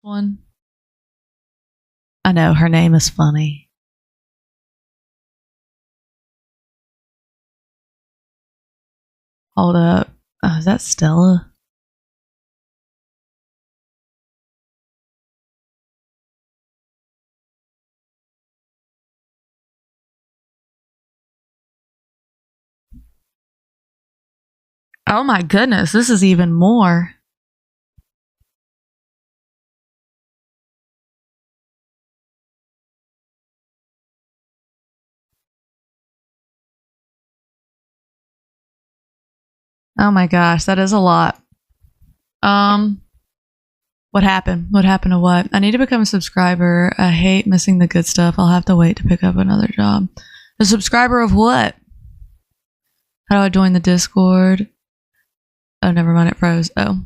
one. I know her name is funny. Hold up. Oh, is that Stella? Oh my goodness, this is even more. Oh my gosh, that is a lot. What happened? What happened to what? I need to become a subscriber. I hate missing the good stuff. I'll have to wait to pick up another job. A subscriber of what? How do I join the Discord? Oh, never mind, it froze. Oh.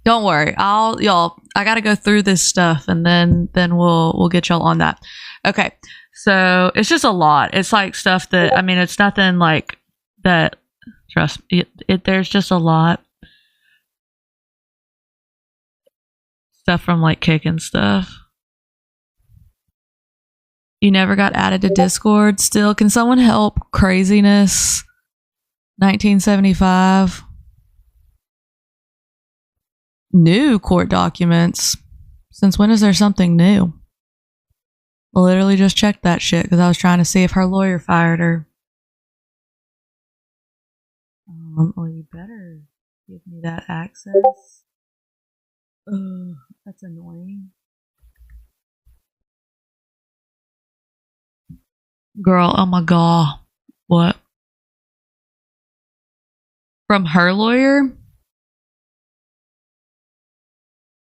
Don't worry. I gotta go through this stuff and then we'll get y'all on that. Okay. So it's just a lot. It's like stuff that, I mean, it's nothing like that. Trust me, there's just a lot. Stuff from like Kick and stuff. You never got added to Discord still? Can someone help? Craziness 1975. New court documents. Since when is there something new? I literally just checked that shit because I was trying to see if her lawyer fired her. Well, you better give me that access. Ugh, that's annoying. Girl, oh my god. What? From her lawyer?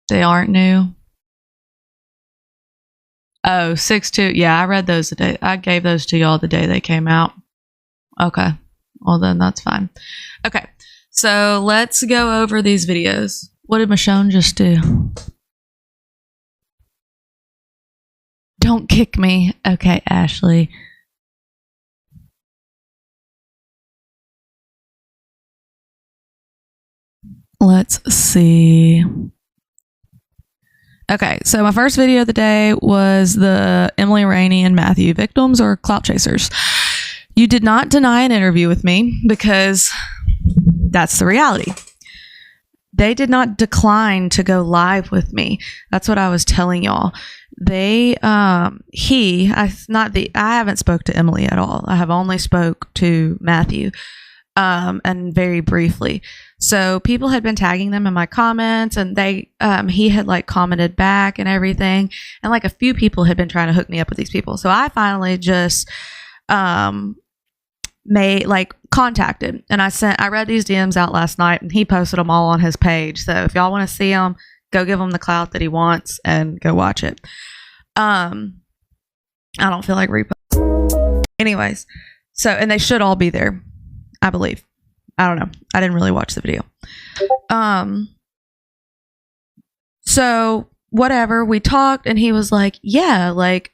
They aren't new. Oh, 6-2. Yeah, I read those the day. I gave those to y'all the day they came out. Okay. Well, then that's fine. Okay. So let's go over these videos. What did Michonne just do? Don't kick me. Okay, Ashley. Let's see. Okay, so my first video of the day was the Emily Rainey and Matthew victims or clout chasers. You did not deny an interview with me because that's the reality. They did not decline to go live with me. That's what I was telling y'all. I haven't spoke to Emily at all. I have only spoke to Matthew, and very briefly. So people had been tagging them in my comments, and he had like commented back and everything. And like a few people had been trying to hook me up with these people. So I finally just, contacted, and I read these DMs out last night, and he posted them all on his page. So if y'all want to see them, go give him the clout that he wants and go watch it. I don't feel like repost. Anyways, so, and they should all be there, I believe. I don't know. I didn't really watch the video. So whatever, we talked, and he was like, yeah, like,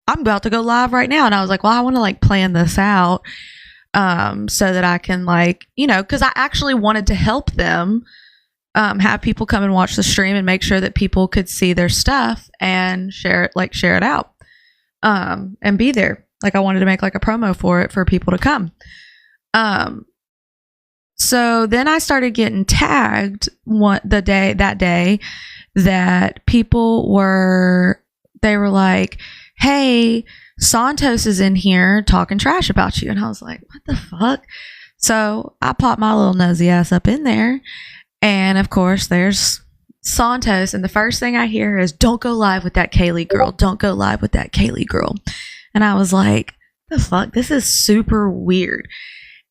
I'm about to go live right now. And I was like, well, I want to like plan this out, so that I can like, because I actually wanted to help them, have people come and watch the stream and make sure that people could see their stuff and share it out, and be there. Like I wanted to make like a promo for it for people to come. So then I started getting tagged that day that people were like, hey, Santos is in here talking trash about you. And I was like, what the fuck? So I popped my little nosy ass up in there. And of course, there's Santos. And the first thing I hear is, don't go live with that Kaylee girl. Don't go live with that Kaylee girl. And I was like, the fuck? This is super weird.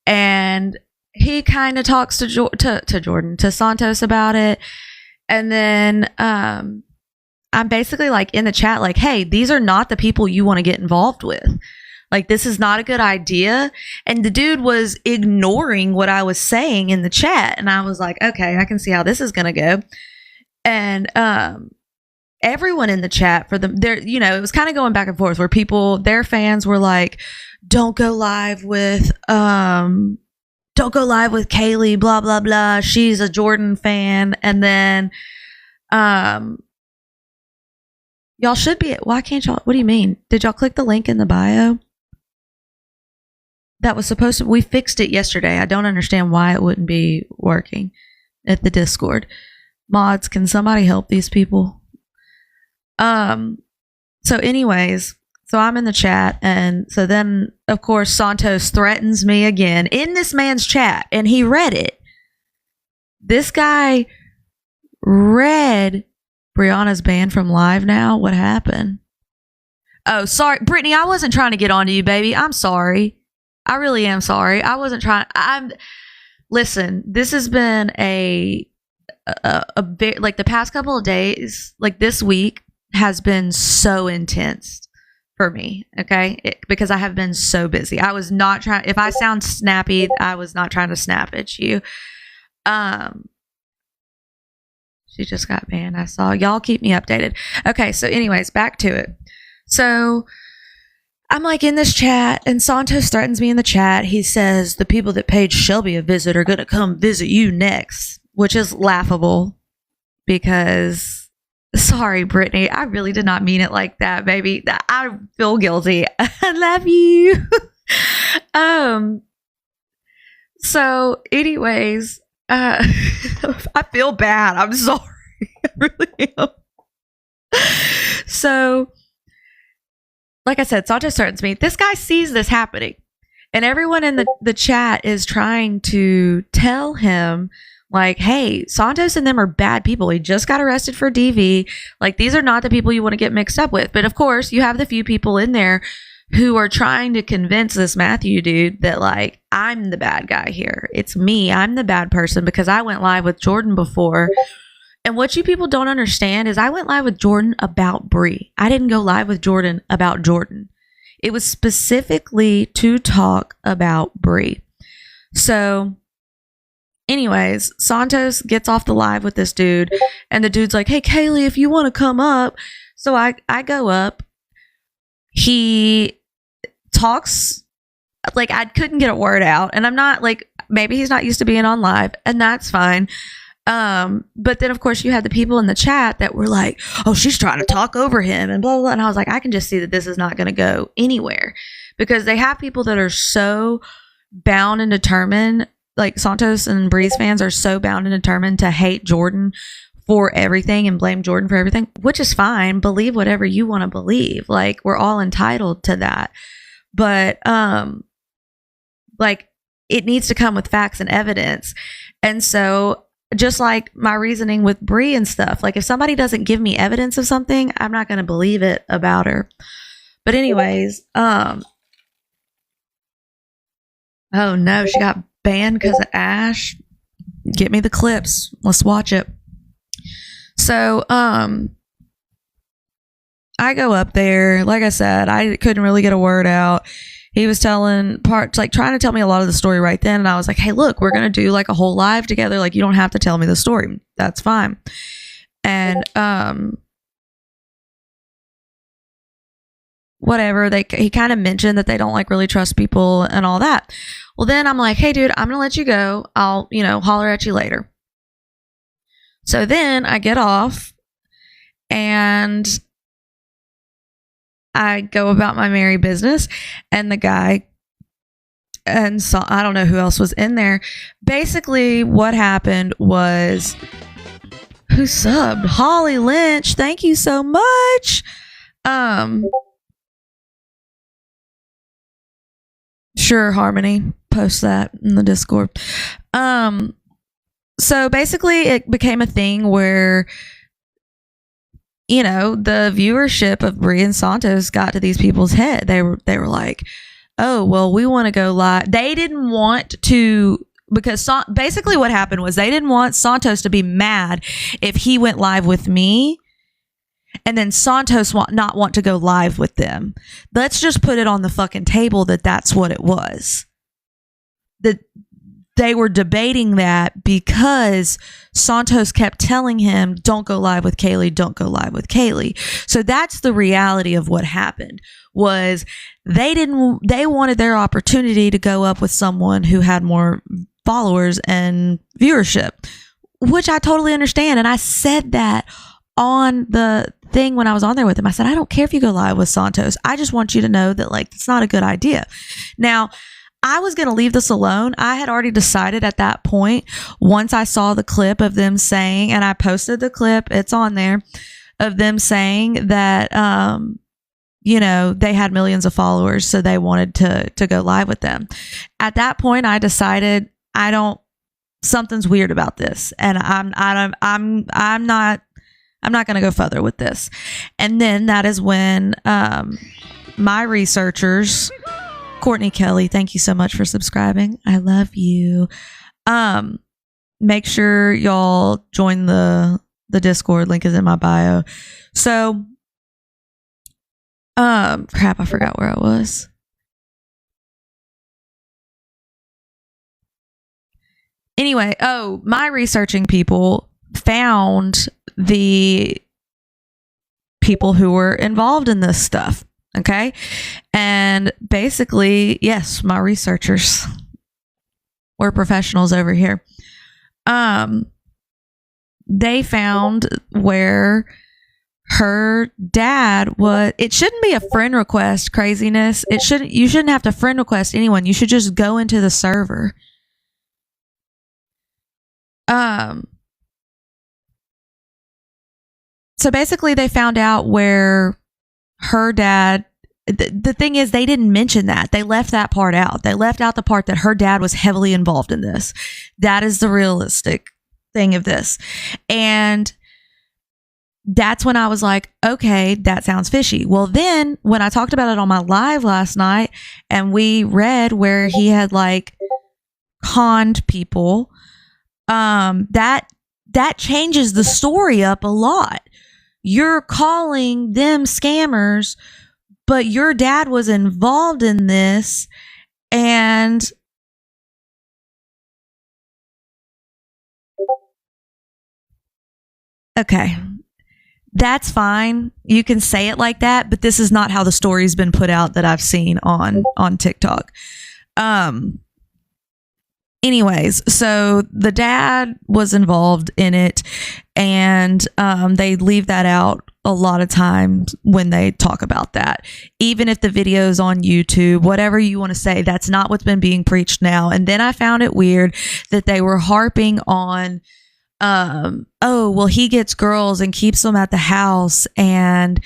And he kind of talks to Santos about it. And then I'm basically like in the chat, like, hey, these are not the people you want to get involved with. Like, this is not a good idea. And the dude was ignoring what I was saying in the chat. And I was like, okay, I can see how this is going to go. And everyone in the chat it was kind of going back and forth where their fans were like, don't go live with don't go live with Kaylee, blah, blah, blah. She's a Jordan fan. And then, y'all should be, why can't y'all, what do you mean? Did y'all click the link in the bio? That was supposed to, we fixed it yesterday. I don't understand why it wouldn't be working at the Discord. Mods, can somebody help these people? So anyways, so I'm in the chat, and so then of course Santos threatens me again in this man's chat, and he read it. This guy read Brianna's banned from live now. What happened? Oh, sorry, Brittany, I wasn't trying to get onto you, baby. I'm sorry. I really am sorry. I wasn't trying. Listen, this has been a bit, like the past couple of days, like this week has been so intense for me. Okay. Because I have been so busy. I was not trying, if I sound snappy, I was not trying to snap at you. She just got banned. I saw. Y'all keep me updated. Okay. So anyways, back to it. So I'm like in this chat, and Santos threatens me in the chat. He says the people that paid Shelby a visit are going to come visit you next, which is laughable because, sorry, Brittany, I really did not mean it like that, baby. I feel guilty. I love you. So anyways, I feel bad. I'm sorry. I really am. So, like I said, Santos threatens me. This guy sees this happening, and everyone in the chat is trying to tell him, like, hey, Santos and them are bad people. He just got arrested for DV. Like, these are not the people you want to get mixed up with. But of course, you have the few people in there who are trying to convince this Matthew dude that, like, I'm the bad guy here. It's me. I'm the bad person because I went live with Jordan before. And what you people don't understand is I went live with Jordan about Bree. I didn't go live with Jordan about Jordan. It was specifically to talk about Bree. So anyways, Santos gets off the live with this dude, and the dude's like, hey, Kaylee, if you want to come up. So I go up. He talks like I couldn't get a word out, and I'm not like, maybe he's not used to being on live, and that's fine. But then of course you had the people in the chat that were like, oh, she's trying to talk over him and blah, blah, blah. And I was like, I can just see that this is not going to go anywhere because they have people that are so bound and determined. Like Santos and Breeze fans are so bound and determined to hate Jordan for everything and blame Jordan for everything, which is fine. Believe whatever you want to believe. Like, we're all entitled to that. But, like, it needs to come with facts and evidence. And so, just like my reasoning with Bree and stuff, like if somebody doesn't give me evidence of something, I'm not going to believe it about her. But anyways, oh no, she got banned because of Ash. Get me the clips. Let's watch it. So, I go up there. Like I said, I couldn't really get a word out. He was telling parts, like trying to tell me a lot of the story right then. And I was like, hey, look, we're going to do like a whole live together. Like, you don't have to tell me the story. That's fine. And, whatever. He kind of mentioned that they don't like really trust people and all that. Well, then I'm like, hey, dude, I'm going to let you go. I'll, holler at you later. So then I get off and I go about my merry business, and the guy, and so I don't know who else was in there. Basically, what happened was, who subbed? Holly Lynch. Thank you so much. Sure, Harmony, post that in the Discord. So basically, it became a thing where, the viewership of Bree and Santos got to these people's head. They were like, oh, well, we want to go live. They didn't want to, because basically what happened was they didn't want Santos to be mad if he went live with me and then Santos not want to go live with them. Let's just put it on the fucking table that that's what it was. The they were debating that because Santos kept telling him, don't go live with Kaylee, don't go live with Kaylee. So that's the reality of what happened, was they wanted their opportunity to go up with someone who had more followers and viewership, which I totally understand. And I said that on the thing when I was on there with him. I said, I don't care if you go live with Santos. I just want you to know that, like, it's not a good idea. Now, I was going to leave this alone. I had already decided at that point, once I saw the clip of them saying, and I posted the clip, it's on there, of them saying that, they had millions of followers, so they wanted to go live with them. At that point, I decided something's weird about this, and I'm not going to go further with this. And then that is when my researchers, Courtney Kelly, thank you so much for subscribing. I love you. Make sure y'all join the Discord. Link is in my bio. So, crap, I forgot where I was. Anyway, my researching people found the people who were involved in this stuff. Okay. And basically, yes, my researchers were professionals over here. They found where her dad was. It shouldn't be a friend request craziness. You shouldn't have to friend request anyone. You should just go into the server. So basically they found out where her dad, the thing is, they didn't mention that. They left that part out. They left out the part that her dad was heavily involved in this. That is the realistic thing of this. And that's when I was like, okay, that sounds fishy. Well, then when I talked about it on my live last night and we read where he had like conned people, that changes the story up a lot. You're calling them scammers, but your dad was involved in this, and okay, that's fine. You can say it like that, but this is not how the story's been put out that I've seen on TikTok. Anyways, so the dad was involved in it, and they leave that out a lot of times when they talk about that. Even if the video's on YouTube, whatever you want to say, that's not what's been being preached now. And then I found it weird that they were harping on, well, he gets girls and keeps them at the house, and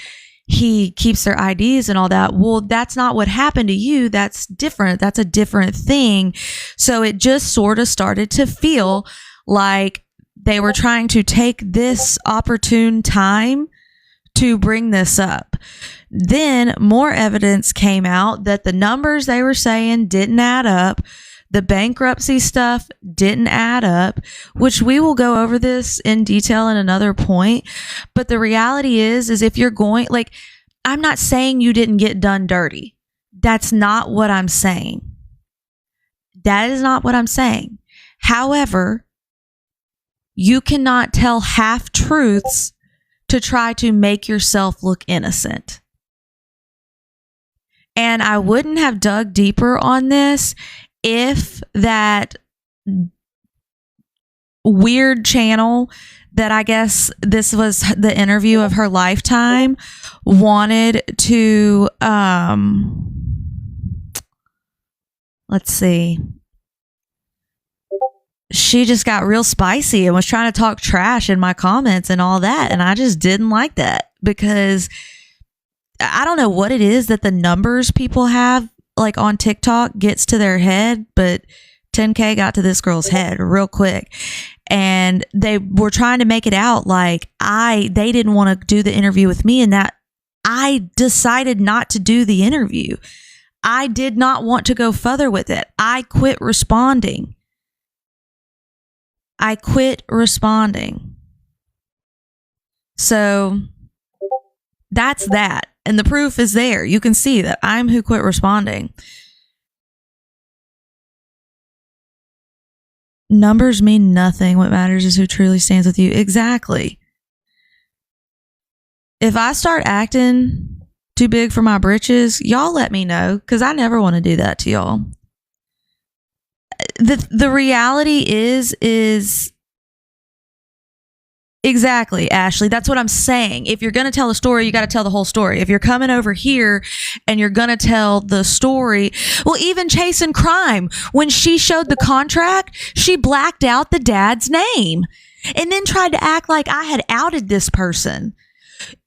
he keeps their IDs and all that. Well, that's not what happened to you. That's different. That's a different thing. So it just sort of started to feel like they were trying to take this opportune time to bring this up. Then more evidence came out that the numbers they were saying didn't add up. The bankruptcy stuff didn't add up, which we will go over this in detail in another point. But the reality is if you're going, like, I'm not saying you didn't get done dirty. That's not what I'm saying. That is not what I'm saying. However, you cannot tell half truths to try to make yourself look innocent. And I wouldn't have dug deeper on this if that weird channel that I guess this was the interview of her lifetime wanted to, let's see. She just got real spicy and was trying to talk trash in my comments and all that. And I just didn't like that because I don't know what it is that the numbers people have like on TikTok gets to their head, but 10K got to this girl's head real quick. And they were trying to make it out like they didn't want to do the interview with me, and that I decided not to do the interview. I did not want to go further with it. I quit responding. So that's that. And the proof is there. You can see that I'm who quit responding. numbers mean nothing. What matters is who truly stands with you. Exactly. If I start acting too big for my britches, y'all let me know, because I never want to do that to y'all. The reality is exactly, Ashley. That's what I'm saying. If you're going to tell a story, you got to tell the whole story. If you're coming over here and you're going to tell the story, well, even Chasing Crime, when she showed the contract, she blacked out the dad's name and then tried to act like I had outed this person.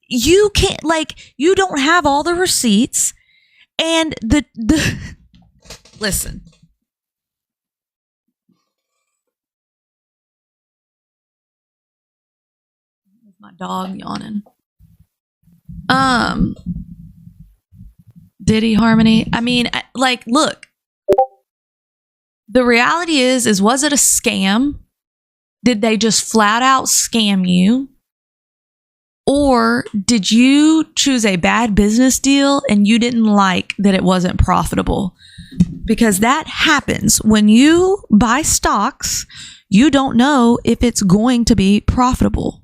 You can't, like, you don't have all the receipts, and the listen. My dog yawning. Diddy Harmony. I mean, like, look. The reality is was it a scam? Did they just flat out scam you? Or did you choose a bad business deal and you didn't like that it wasn't profitable? Because that happens when you buy stocks. You don't know if it's going to be profitable.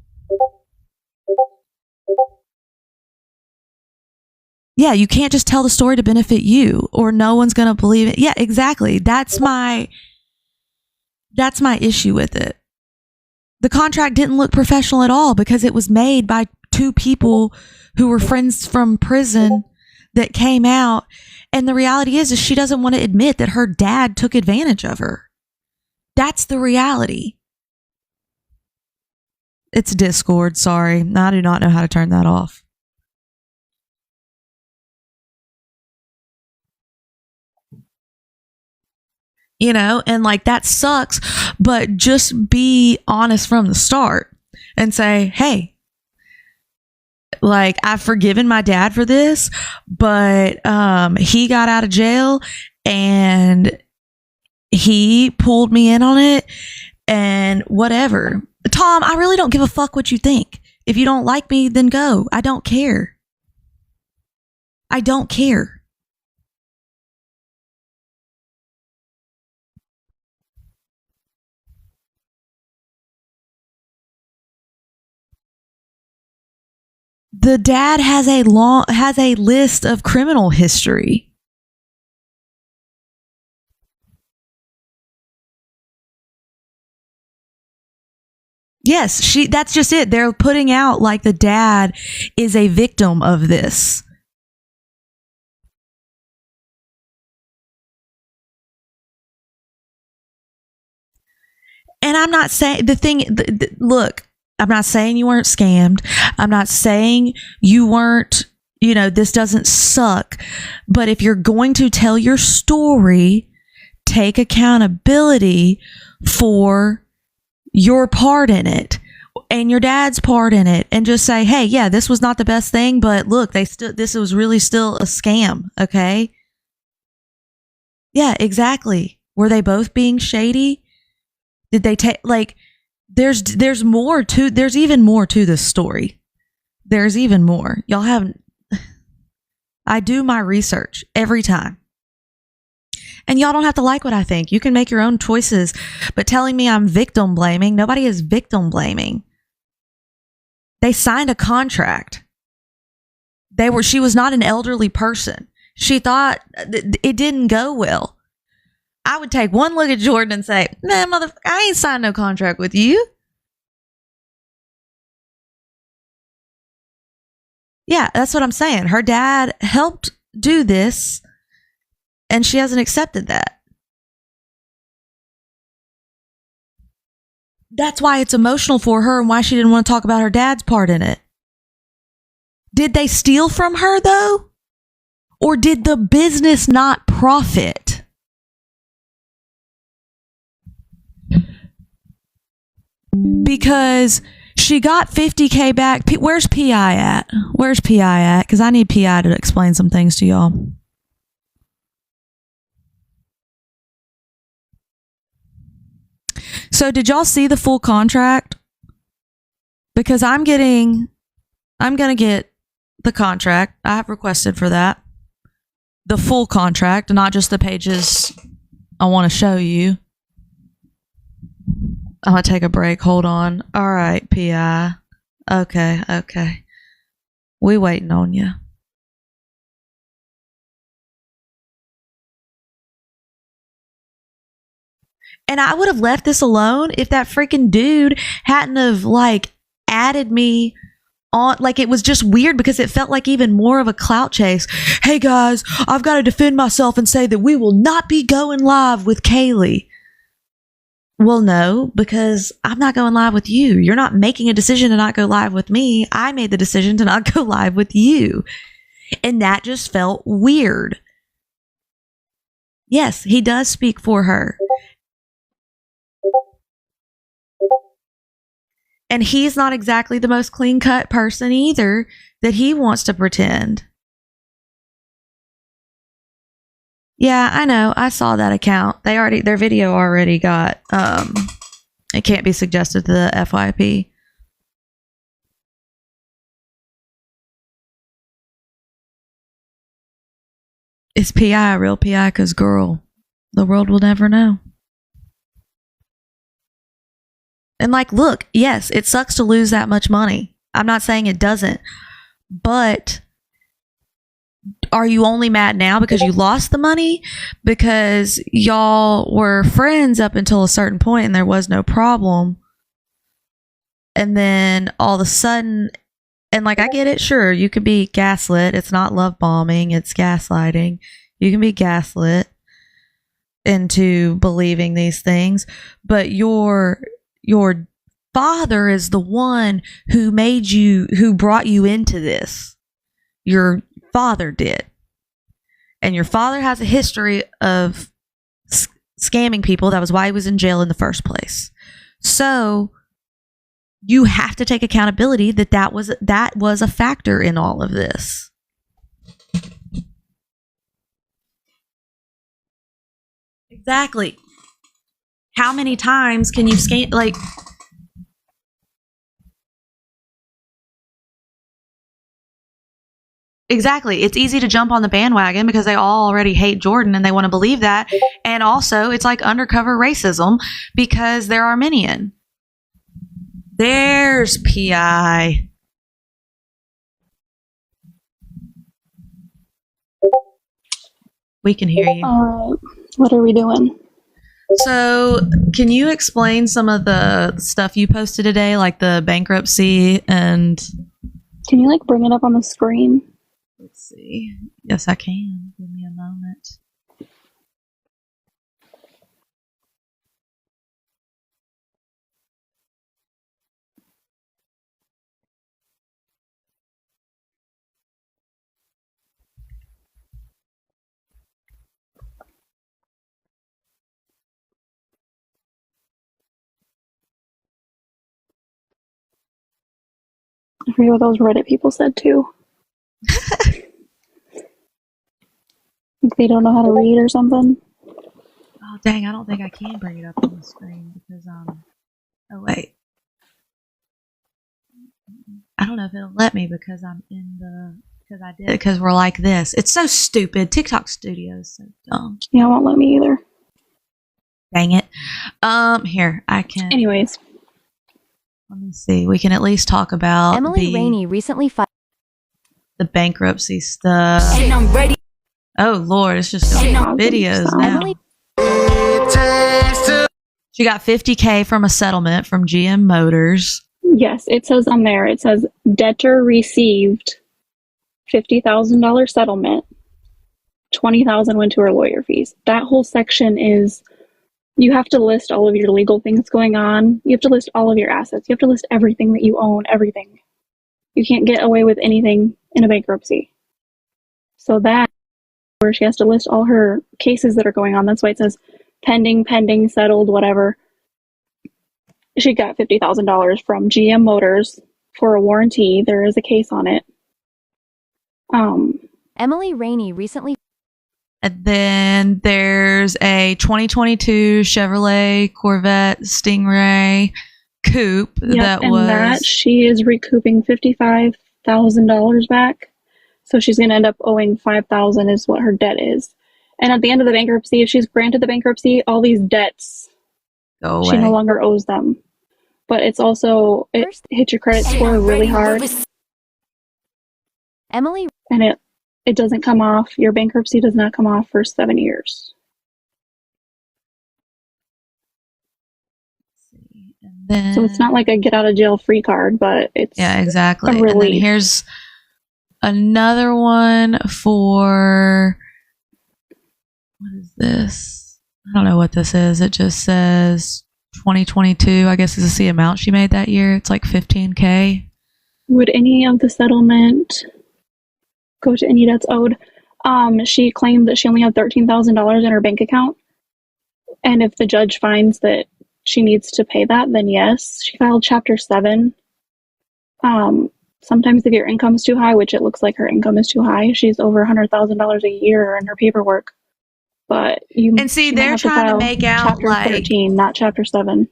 Yeah, you can't just tell the story to benefit you, or no one's going to believe it. Yeah, exactly. That's my issue with it. The contract didn't look professional at all because it was made by two people who were friends from prison that came out. And the reality is she doesn't want to admit that her dad took advantage of her. That's the reality. It's Discord. Sorry. I do not know how to turn that off. You know, and like that sucks, but just be honest from the start and say, hey, like, I've forgiven my dad for this, but he got out of jail and he pulled me in on it and whatever. Tom, I really don't give a fuck what you think. If you don't like me, then go. I don't care. I don't care. The dad has a list of criminal history. Yes, that's just it. They're putting out like the dad is a victim of this. And I'm not saying look, I'm not saying you weren't scammed. I'm not saying you weren't, this doesn't suck. But if you're going to tell your story, take accountability for your part in it and your dad's part in it, and just say, hey, yeah, this was not the best thing, but look, this was really still a scam. Okay. Yeah, exactly. Were they both being shady? Did they take, like, there's even more to this story. There's even more. Y'all haven't. I do my research every time. And y'all don't have to like what I think. You can make your own choices. But telling me I'm victim blaming, nobody is victim blaming. They signed a contract. She was not an elderly person. She thought it didn't go well. I would take one look at Jordan and say, man, motherfucker, I ain't signed no contract with you. Yeah, that's what I'm saying. Her dad helped do this, and she hasn't accepted that. That's why it's emotional for her and why she didn't want to talk about her dad's part in it. Did they steal from her, though? Or did the business not profit? Because she got $50K back. Where's PI at? Where's PI at? Because I need PI to explain some things to y'all. So did y'all see the full contract? Because I'm going to get the contract. I have requested for that. The full contract, not just the pages I want to show you. I'm going to take a break. Hold on. All right, PI. Okay. We waiting on you. And I would have left this alone if that freaking dude hadn't have like added me on. Like, it was just weird because it felt like even more of a clout chase. Hey guys, I've got to defend myself and say that we will not be going live with Kaylee. Well, no, because I'm not going live with you. You're not making a decision to not go live with me. I made the decision to not go live with you. And that just felt weird. Yes, he does speak for her. And he's not exactly the most clean-cut person either that he wants to pretend. Yeah, I know. I saw that account. Their video already got it can't be suggested to the FYP. Is PI a real PI? Because, girl, the world will never know. And like, look, yes, it sucks to lose that much money. I'm not saying it doesn't. But are you only mad now because you lost the money? Because y'all were friends up until a certain point and there was no problem. And then all of a sudden, and like, I get it, sure, you can be gaslit. It's not love bombing, it's gaslighting. You can be gaslit into believing these things, but your father is the one who brought you into this. Your father did. And your father has a history of scamming people. That was why he was in jail in the first place. So you have to take accountability that was a factor in all of this. Exactly. How many times can you scam? Like, exactly. It's easy to jump on the bandwagon because they all already hate Jordan and they want to believe that. And also, it's like undercover racism because they're Armenian. There's PI. We can hear you. All right. What are we doing? So, can you explain some of the stuff you posted today, like the bankruptcy and... Can you, like, bring it up on the screen? Let's see. Yes, I can. Give me a moment. I forget what those Reddit people said, too. They don't know how to read or something. Oh, dang, I don't think I can bring it up on the screen because, oh, wait. I don't know if it'll let me because because we're like this. It's so stupid. TikTok Studio is so dumb. Yeah, it won't let me either. Dang it. Here, I can. Anyways. Let me see. We can at least talk about Emily Rainey recently filed the bankruptcy stuff. And I'm ready. Oh Lord, it's just videos now. Emily- She got $50,000 from a settlement from GM Motors. Yes, it says on there, it says debtor received $50,000 settlement. $20,000 went to her lawyer fees. That whole section is, you have to list all of your legal things going on. You have to list all of your assets. You have to list everything that you own, everything. You can't get away with anything in a bankruptcy. So that, where she has to list all her cases that are going on. That's why it says pending, settled, whatever. She got $50,000 from GM Motors for a warranty. There is a case on it. Emily Rainey recently. And then there's a 2022 Chevrolet Corvette Stingray coupe that she is recouping $55,000 back. So she's going to end up owing $5,000 is what her debt is. And at the end of the bankruptcy, if she's granted the bankruptcy, all these debts go She no away. longer owes them. But it's also, it First- hits your credit score really hard, Emily and it doesn't come off. Your bankruptcy does not come off for 7 years. And then, So it's not like a get out of jail free card, but it's yeah, exactly. a And then relief. here's another one for, what is this? I don't know what this is. It just says 2022. I guess is the amount she made that year. It's like $15K. Would any of the settlement go to any debts owed? She claimed that she only had $13,000 in her bank account. And if the judge finds that she needs to pay that, then yes. She filed Chapter 7. Sometimes if your income is too high, which it looks like her income is too high, she's over $100,000 a year in her paperwork. But And see, they're trying to make out Chapter like 13, not Chapter 7.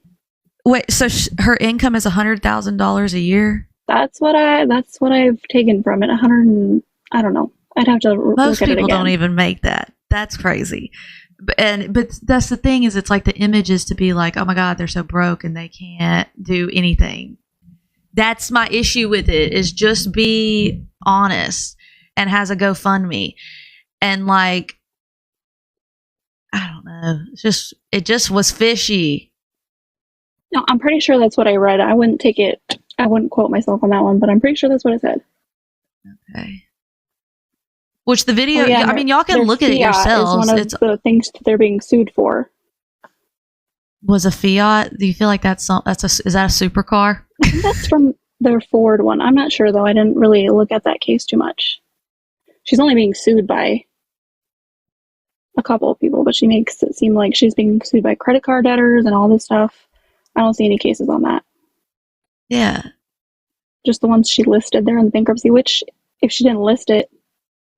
wait. So her income is $100,000 a year. That's what I've taken from it. 100 and I don't know. I'd have to Most look at it people again. don't even make that. That's crazy. But that's the thing is, it's like the image is to be like, oh my God, they're so broke and they can't do anything. That's my issue with it, is just be honest and has a GoFundMe. And like, I don't know. It just was fishy. No, I'm pretty sure that's what I read. I wouldn't quote myself on that one, but I'm pretty sure that's what it said. Okay. Which the video, Oh, yeah, I mean, y'all can their look at it fiat yourselves. Is one of the things that they're being sued for. Was a Fiat. Do you feel like is that a supercar? I think that's from their Ford one. I'm not sure though. I didn't really look at that case too much. She's only being sued by a couple of people, but she makes it seem like she's being sued by credit card debtors and all this stuff. I don't see any cases on that. Yeah. Just the ones she listed there in the bankruptcy, which if she didn't list it,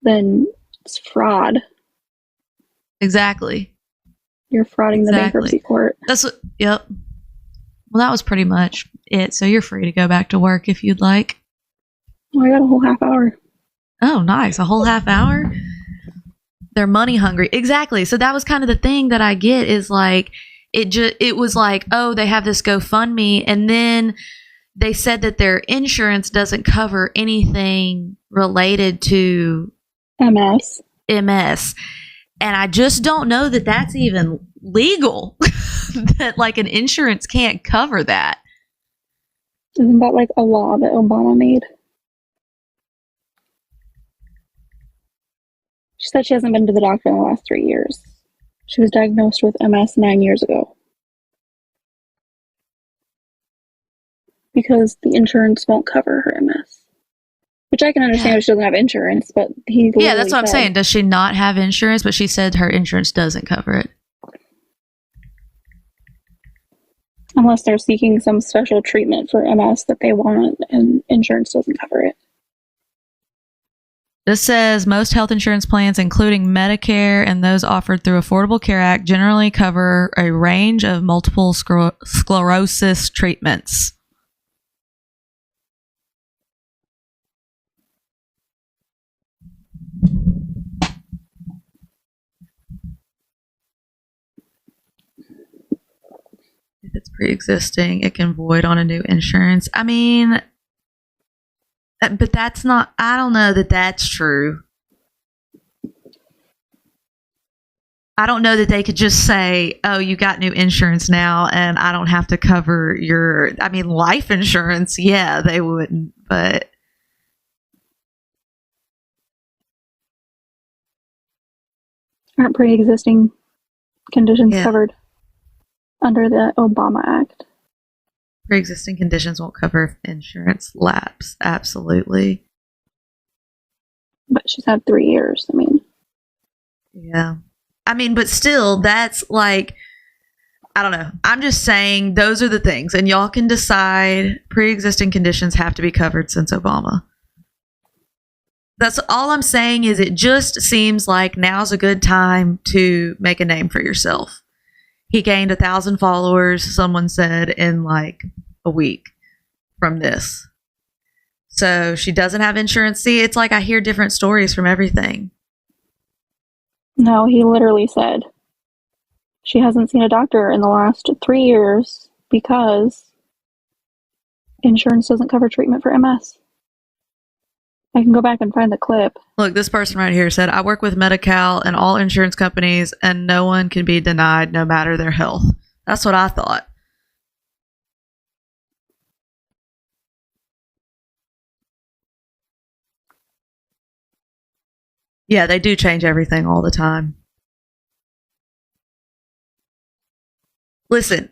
then it's fraud. Exactly. You're frauding the bankruptcy court. Yep. Well, that was pretty much it. So you're free to go back to work if you'd like. Oh, I got a whole half hour. Oh, nice. A whole half hour? They're money hungry. Exactly. So that was kind of the thing that I get is like, it was like, oh, they have this GoFundMe. And then they said that their insurance doesn't cover anything related to MS. And I just don't know that that's even legal. That like an insurance can't cover that. Isn't that like a law that Obama made? She said she hasn't been to the doctor in the last 3 years. She was diagnosed with MS 9 years ago. Because the insurance won't cover her MS. Which I can understand if she doesn't have insurance, but yeah, that's what I'm saying. Does she not have insurance? But she said her insurance doesn't cover it. Unless they're seeking some special treatment for MS that they want and insurance doesn't cover it. This says most health insurance plans, including Medicare and those offered through Affordable Care Act, generally cover a range of multiple sclerosis treatments. If it's pre-existing, it can void on a new insurance. I mean, but that's not, I don't know that that's true. I don't know that they could just say, oh, you got new insurance now and I don't have to cover life insurance. Yeah, they wouldn't, but. Aren't pre-existing conditions covered under the Obama Act? Pre-existing conditions won't cover if insurance lapse. Absolutely. But she's had 3 years. I mean. Yeah. I mean, but still, that's like, I don't know. I'm just saying those are the things. And y'all can decide pre-existing conditions have to be covered since Obama. That's all I'm saying is it just seems like now's a good time to make a name for yourself. He gained 1,000 followers, someone said, in like a week from this. So she doesn't have insurance. See, it's like I hear different stories from everything. No, he literally said she hasn't seen a doctor in the last 3 years because insurance doesn't cover treatment for MS. I can go back and find the clip. Look, this person right here said, I work with Medi-Cal and all insurance companies, and no one can be denied no matter their health. That's what I thought. Yeah, they do change everything all the time. Listen,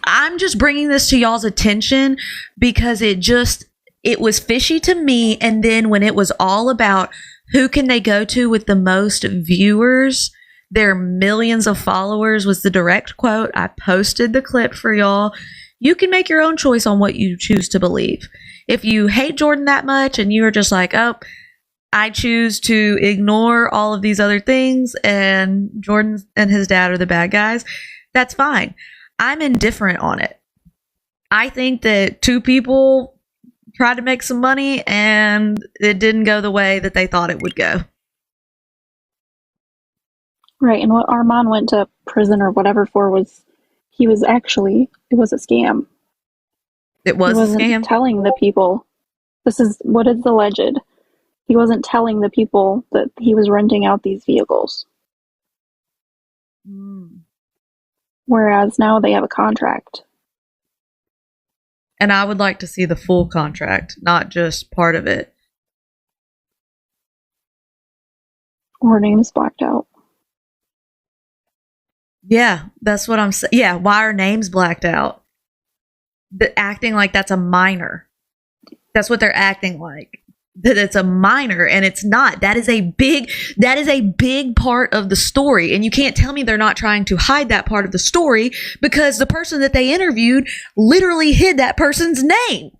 I'm just bringing this to y'all's attention because it was fishy to me. And then when it was all about who can they go to with the most viewers, their millions of followers was the direct quote. I posted the clip for y'all. You can make your own choice on what you choose to believe. If you hate Jordan that much and you are just like, oh, I choose to ignore all of these other things and Jordan and his dad are the bad guys, that's fine. I'm indifferent on it. I think that two people tried to make some money and it didn't go the way that they thought it would go. Right, and what Armand went to prison or whatever for it was a scam. It was a scam? He wasn't telling the people, this is what is alleged. He wasn't telling the people that he was renting out these vehicles. Whereas now they have a contract. And I would like to see the full contract, not just part of it. Or names blacked out. Yeah, that's what I'm saying. Yeah, why are names blacked out? Acting like that's a minor. That's what they're acting like. That it's a minor, and it's not. That is a big part of the story, and you can't tell me they're not trying to hide that part of the story because the person that they interviewed literally hid that person's name.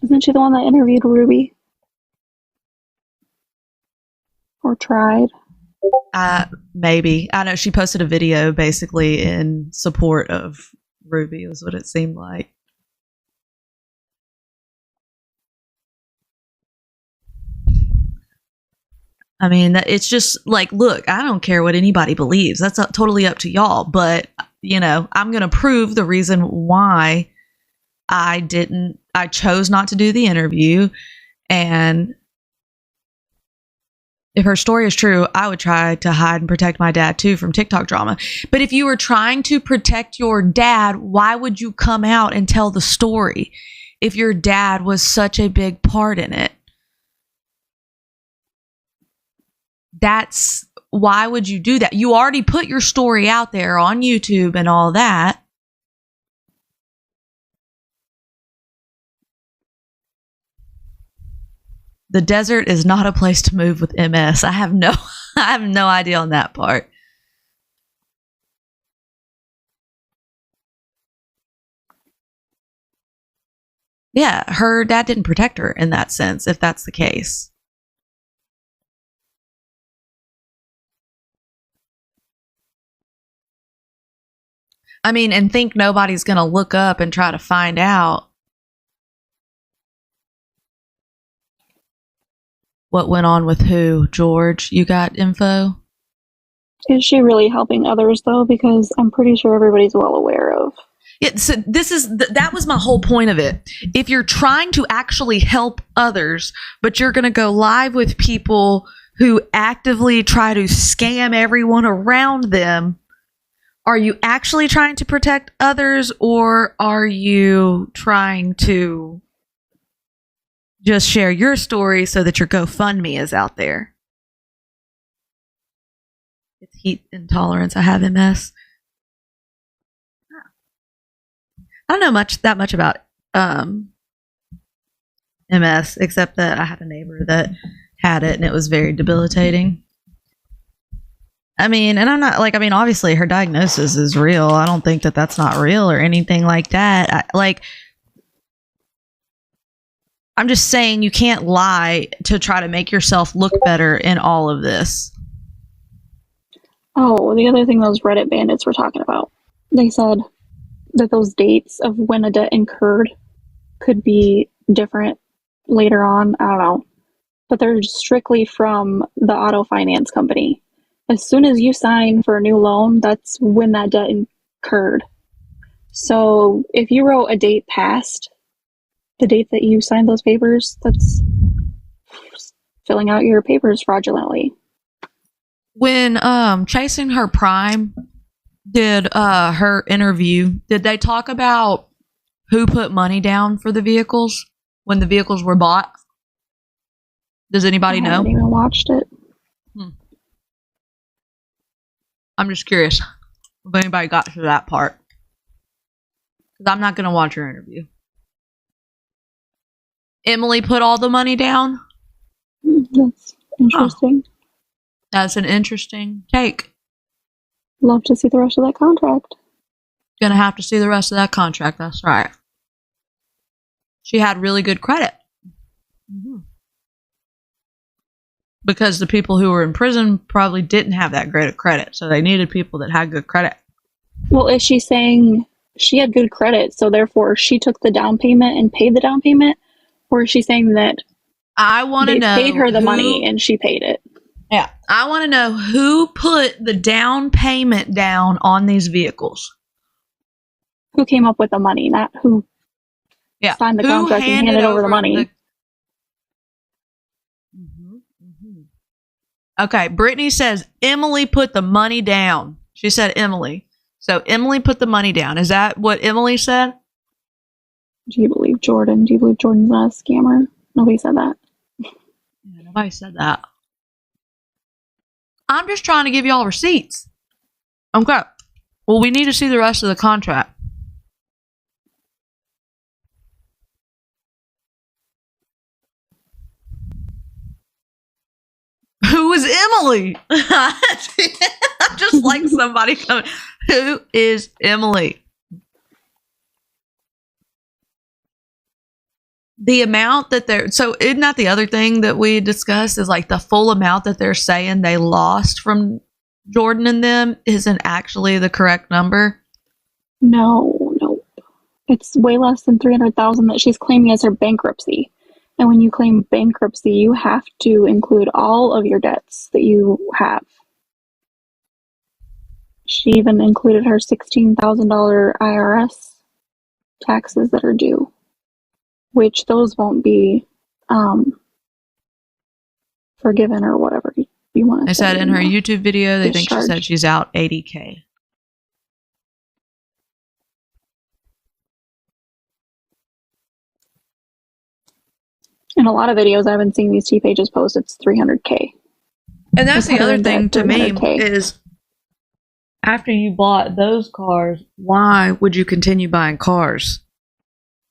Isn't she the one that interviewed Ruby? Or tried? Maybe. I know she posted a video basically in support of Ruby, was what it seemed like. I mean, it's just like, look, I don't care what anybody believes. That's totally up to y'all. But, I'm going to prove the reason why I chose not to do the interview. And if her story is true, I would try to hide and protect my dad too from TikTok drama. But if you were trying to protect your dad, why would you come out and tell the story if your dad was such a big part in it? Why would you do that? You already put your story out there on YouTube and all that. The desert is not a place to move with MS. I have no idea on that part. Yeah, her dad didn't protect her in that sense, if that's the case. I mean, and think nobody's going to look up and try to find out what went on with who. George, you got info? Is she really helping others, though? Because I'm pretty sure everybody's well aware of. Yeah, so that was my whole point of it. If you're trying to actually help others, but you're going to go live with people who actively try to scam everyone around them, are you actually trying to protect others, or are you trying to just share your story so that your GoFundMe is out there? It's heat intolerance. I have MS. I don't know that much about MS, except that I had a neighbor that had it and it was very debilitating. I mean, and I'm not like, obviously her diagnosis is real. I don't think that that's not real or anything like that. I'm just saying you can't lie to try to make yourself look better in all of this. Oh, the other thing those Reddit bandits were talking about. They said that those dates of when a debt incurred could be different later on. I don't know. But they're strictly from the auto finance company. as soon as you sign for a new loan, that's when that debt incurred. So if you wrote a date past the date that you signed those papers, that's filling out your papers fraudulently. When Chasing Her Prime did her interview, did they talk about who put money down for the vehicles when the vehicles were bought? Does anybody know? I haven't even watched it. I'm just curious if anybody got to that part. Because I'm not going to watch her interview. Emily put all the money down? That's interesting. That's an interesting take. Love to see the rest of that contract. Gonna have to see the rest of that contract, that's right. She had really good credit. Mm-hmm. Because the people who were in prison probably didn't have that great of credit, so they needed people that had good credit. Well, is she saying she had good credit, so therefore she took the down payment and paid the down payment? Or is she saying that I want to know, they paid her the money and she paid it? Yeah. I want to know who put the down payment down on these vehicles. Who came up with the money, not who signed the contract and handed over the money. Okay, Brittany says Emily put the money down. She said Emily. So Emily put the money down. Is that what Emily said? Do you believe Jordan? Do you believe Jordan's not a scammer? Nobody said that. Yeah, nobody said that. I'm just trying to give y'all receipts. Okay. Well, we need to see the rest of the contract. Who is Emily? I'm just like somebody coming. Who is Emily? The amount that they're, so isn't that the other thing that we discussed is like the full amount that they're saying they lost from Jordan and them isn't actually the correct number? No. It's way less than $300,000 that she's claiming as her bankruptcy. And when you claim bankruptcy, you have to include all of your debts that you have. She even included her $16,000 IRS taxes that are due, which those won't be forgiven or whatever you want to say. They said in her YouTube video, they think she said she's out $80,000. In a lot of videos I've been seeing these T pages post, it's $300,000. And that's the other thing to me is after you bought those cars, why would you continue buying cars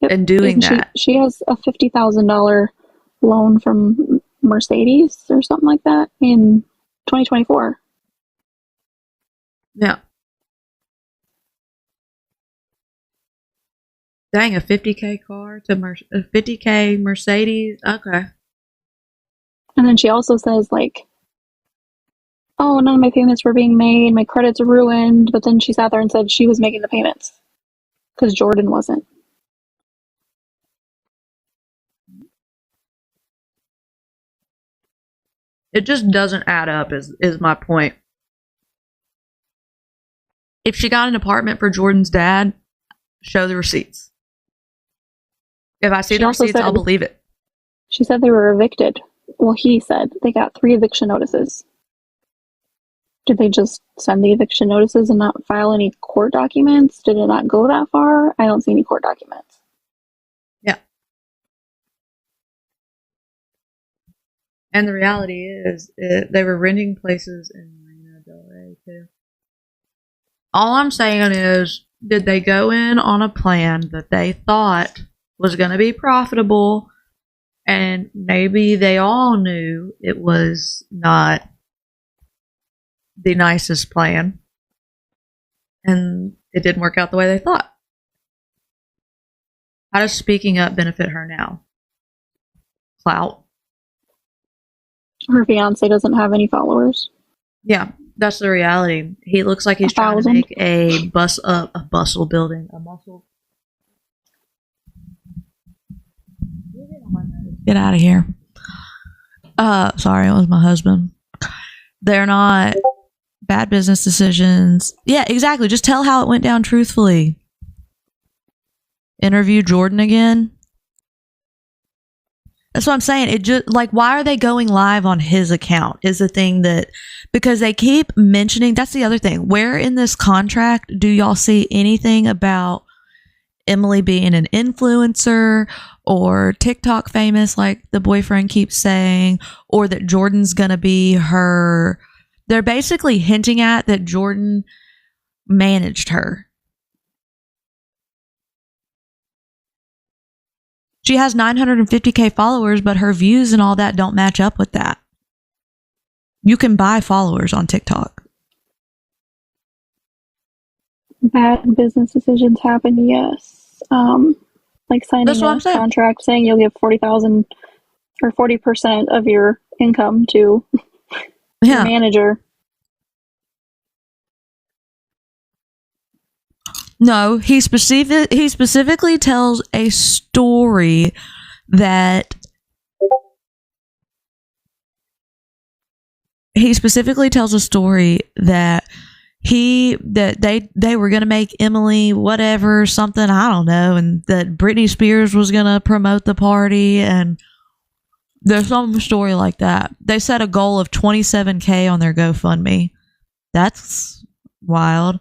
and doing that? She has a $50,000 loan from Mercedes or something like that in 2024. Yeah. Dang, a $50,000 car to a $50,000 Mercedes. Okay. And then she also says like, oh, none of my payments were being made. My credits are ruined. But then she sat there and said she was making the payments because Jordan wasn't. It just doesn't add up is my point. If she got an apartment for Jordan's dad, show the receipts. If I see the receipts, I'll believe it. She said they were evicted. Well, he said they got 3 eviction notices. Did they just send the eviction notices and not file any court documents? Did it not go that far? I don't see any court documents. Yeah. And the reality is, they were renting places in Marina Del Rey, too. All I'm saying is, did they go in on a plan that they thought was going to be profitable, and maybe they all knew it was not the nicest plan, and it didn't work out the way they thought? How does speaking up benefit her now? Clout. Her fiance doesn't have any followers. Yeah, that's the reality. He looks like he's trying to make a bustle building, a muscle. Get out of here. Sorry, it was my husband. They're not bad business decisions. Yeah, exactly. Just tell how it went down truthfully. Interview Jordan again. That's what I'm saying. It just like, why are they going live on his account is the thing that, because they keep mentioning, that's the other thing. Where in this contract do y'all see anything about Emily being an influencer or TikTok famous, like the boyfriend keeps saying, or that Jordan's going to be her? They're basically hinting at that Jordan managed her. She has 950K followers, but her views and all that don't match up with that. You can buy followers on TikTok. Bad business decisions happen, yes. Like signing a contract saying you'll give 40,000 or 40% of your income to your manager. No, he specifically tells a story that they were going to make Emily whatever, something, I don't know, and that Britney Spears was going to promote the party, and there's some story like that. They set a goal of 27K on their GoFundMe. That's wild.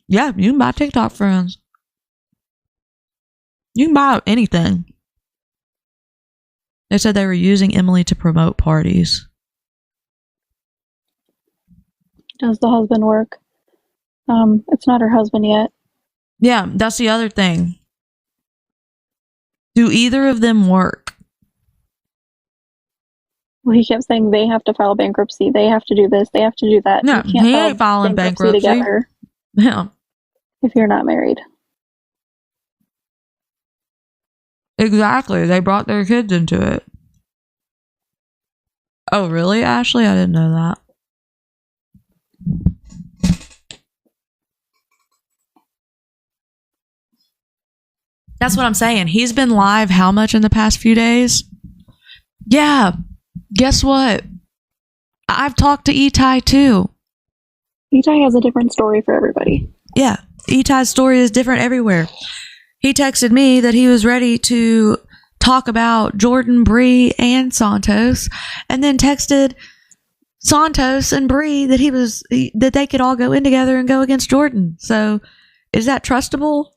Yeah, you can buy TikTok friends. You can buy anything. They said they were using Emily to promote parties. Does the husband work? It's not her husband yet. Yeah, that's the other thing. Do either of them work? Well, he kept saying they have to file bankruptcy. They have to do this. They have to do that. No, he ain't filing bankruptcy together. Yeah. If you're not married. Exactly. They brought their kids into it. Oh, really, Ashley? I didn't know that. That's what I'm saying. He's been live how much in the past few days? Yeah. Guess what? I've talked to Itai too. Itai has a different story for everybody. Yeah. Itai's story is different everywhere. He texted me that he was ready to talk about Jordan, Bree, and Santos, and then texted Santos and Bree that that they could all go in together and go against Jordan. So, is that trustable?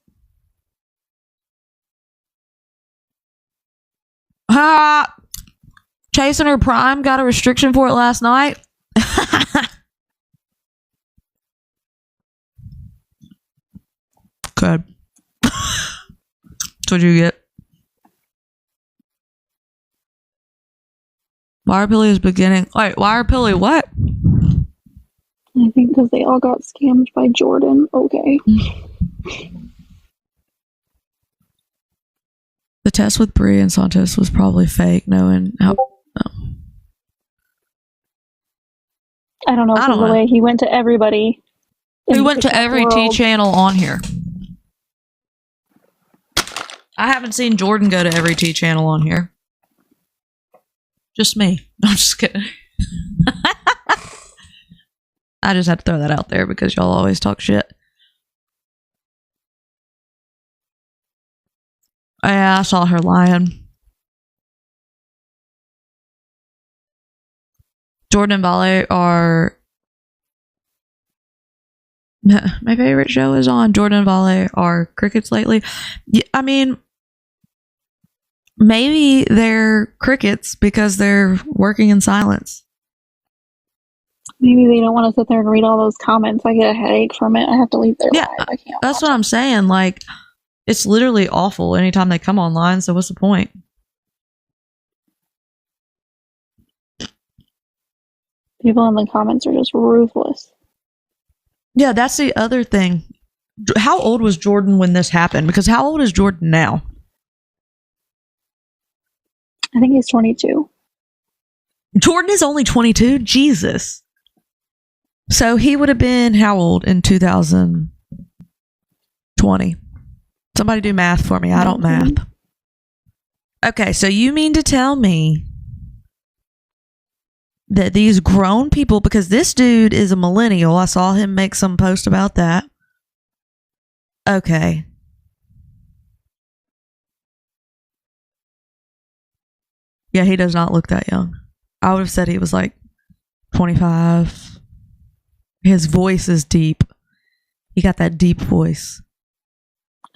Chasing her prime got a restriction for it last night. Good. That's what you get. Wirepilly is beginning. Wait, Wirepilly what? I think because they all got scammed by Jordan. Okay. The test with Bree and Santos was probably fake, knowing how. I don't know. The way he went to everybody. He went to every T channel on here. I haven't seen Jordan go to every T channel on here. Just me. No, I'm just kidding. I just had to throw that out there because y'all always talk shit. Yeah, I saw her lying. Jordan and Vale are my favorite show is on. Jordan and Vale are crickets lately. I mean, maybe they're crickets because they're working in silence. Maybe they don't want to sit there and read all those comments. I get a headache from it. I have to leave their live. I can't. That's what I'm saying. Like, it's literally awful anytime they come online. So what's the point? People in the comments are just ruthless. Yeah, that's the other thing. How old was Jordan when this happened? Because how old is Jordan now? I think he's 22. Jordan is only 22? Jesus. So he would have been how old in 2020? Somebody do math for me. I don't math. Okay, so you mean to tell me that these grown people, because this dude is a millennial. I saw him make some post about that. Okay. Yeah, he does not look that young. I would have said he was like 25. His voice is deep. He got that deep voice.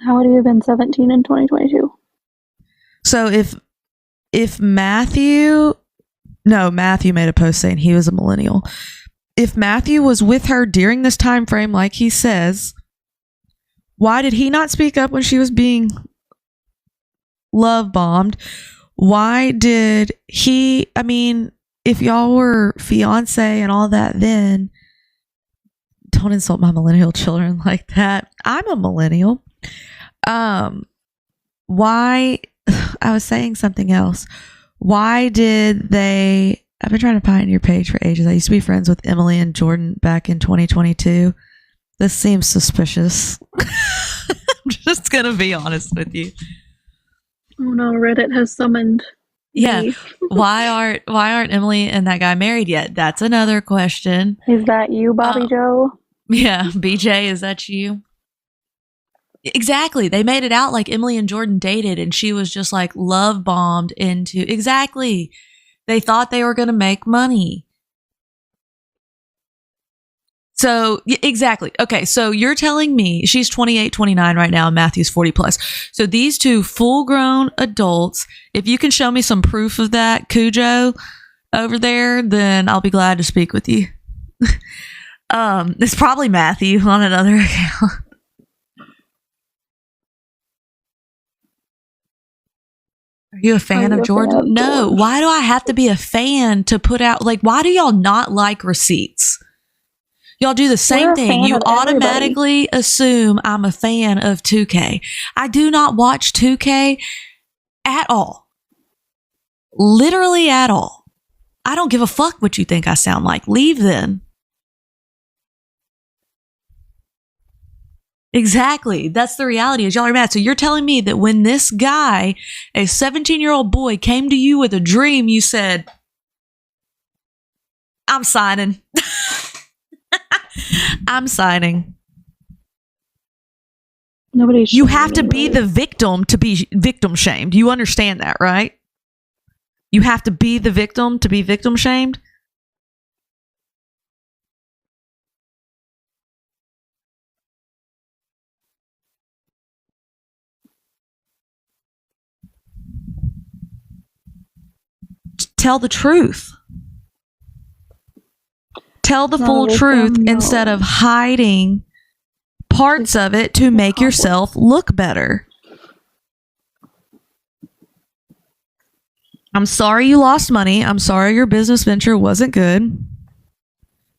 How would he have been 17 in 2022? So if Matthew made a post saying he was a millennial. If Matthew was with her during this time frame, like he says, why did he not speak up when she was being love bombed? Why did he, I mean, if y'all were fiance and all that, then don't insult my millennial children like that. I'm a millennial. Why, I was saying something else. Why did they, I've been trying to find your page for ages. I used to be friends with Emily and Jordan back in 2022. This seems suspicious. I'm just going to be honest with you. Oh no, Reddit has summoned. Yeah. me. Why aren't Emily and that guy married yet? That's another question. Is that you, Bobby Joe? Yeah. BJ, is that you? Exactly. They made it out like Emily and Jordan dated and she was just like love bombed into. Exactly. They thought they were going to make money. So, exactly. Okay, so you're telling me she's 28, 29 right now, and Matthew's 40 plus. So these two full-grown adults, if you can show me some proof of that, Cujo, over there, then I'll be glad to speak with you. It's probably Matthew on another account. Are you a fan of Jordan? No. Why do I have to be a fan to put out, like, why do y'all not like receipts? Y'all do the same thing. You automatically assume I'm a fan of 2K. I do not watch 2K at all. Literally at all. I don't give a fuck what you think I sound like. Leave then. Exactly. That's the reality is y'all are mad. So you're telling me that when this guy, a 17-year-old boy, came to you with a dream, you said, I'm signing. I'm signing. You have to be the victim to be victim shamed. You understand that, right? You have to be the victim to be victim shamed. Tell the truth. Tell the full truth instead of hiding parts of it to make yourself look better. I'm sorry you lost money. I'm sorry your business venture wasn't good.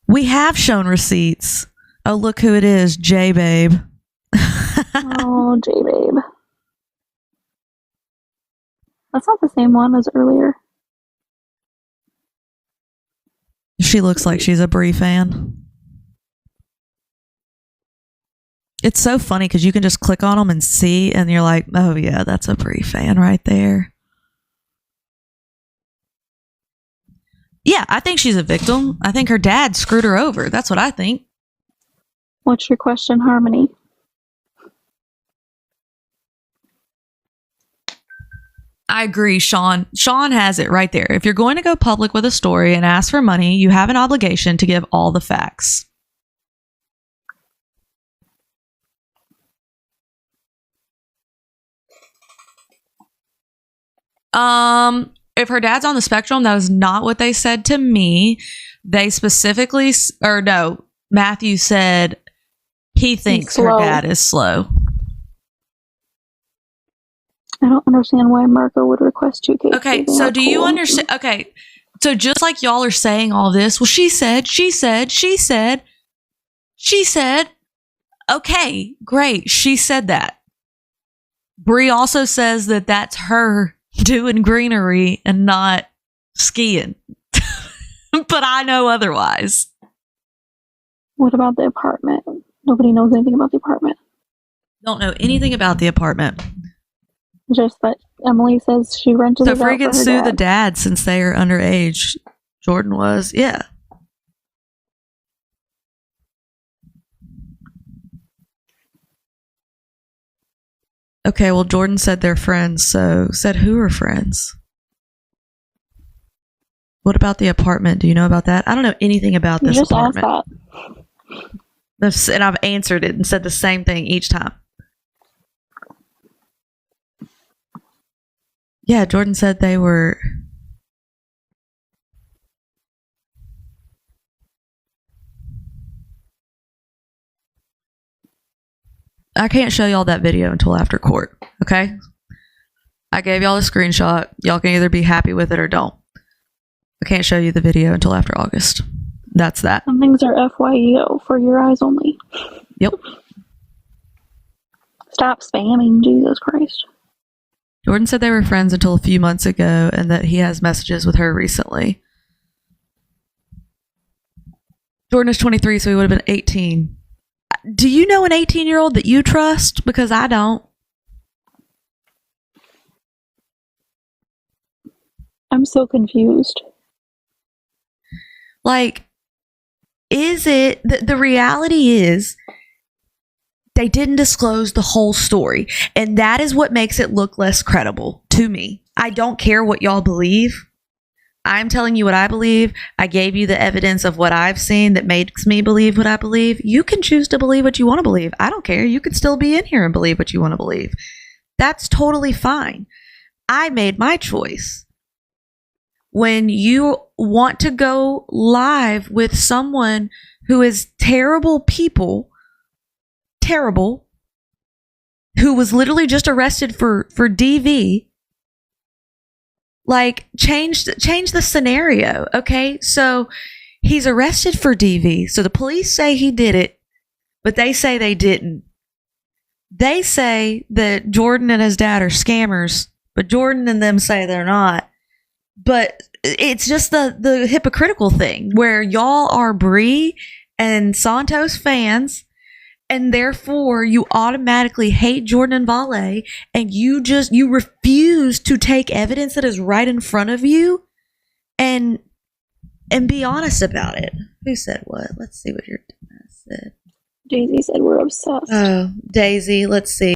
We have shown receipts. Oh, look who it is. J-Babe. Oh, J-Babe. That's not the same one as earlier. She looks like she's a Brie fan. It's so funny because you can just click on them and see, and you're like, oh yeah, that's a Brie fan right there. Yeah, I think she's a victim. I think her dad screwed her over. That's what I think. What's your question, Harmony? I agree, Sean. Sean has it right there. If you're going to go public with a story and ask for money, you have an obligation to give all the facts. If her dad's on the spectrum, that was not what they said to me. They specifically, or no, Matthew said he thinks her dad is slow. I don't understand why Marco would request 2K. Okay, so do you understand? Okay, so just like y'all are saying all this, well, she said. Okay, great. She said that. Brie also says that that's her doing greenery and not skiing. But I know otherwise. What about the apartment? Nobody knows anything about the apartment. Don't know anything about the apartment. Just that Emily says she rented it out for her freaking sue dad. the dad since they are underage. Jordan was. Yeah. Okay, well, Jordan said they're friends, so said who are friends? What about the apartment? Do you know about that? I don't know anything about You this just asked apartment. that. And I've answered it and said the same thing each time. Yeah, Jordan said they were. I can't show y'all that video until after court, okay? I gave y'all a screenshot. Y'all can either be happy with it or don't. I can't show you the video until after August. That's that. Some things are FYEO, for your eyes only. Yep. Stop spamming, Jesus Christ. Jordan said they were friends until a few months ago and that he has messages with her recently. Jordan is 23, so he would have been 18. Do you know an 18-year-old that you trust? Because I don't. I'm so confused. Like, is it the reality is they didn't disclose the whole story, and that is what makes it look less credible to me. I don't care what y'all believe. I'm telling you what I believe. I gave you the evidence of what I've seen that makes me believe what I believe. You can choose to believe what you want to believe. I don't care. You can still be in here and believe what you want to believe. That's totally fine. I made my choice. When you want to go live with someone who is terrible people, terrible, who was literally just arrested for DV, like change the scenario, okay? So he's arrested for DV. So the police say he did it, but they say they didn't. They say that Jordan and his dad are scammers, but Jordan and them say they're not. But it's just the hypocritical thing where y'all are Bree and Santos fans, and therefore you automatically hate Jordan and Vale, and you refuse to take evidence that is right in front of you and be honest about it. Who said what? Let's see what your dumbass said. Daisy said we're obsessed. Oh, Daisy, let's see.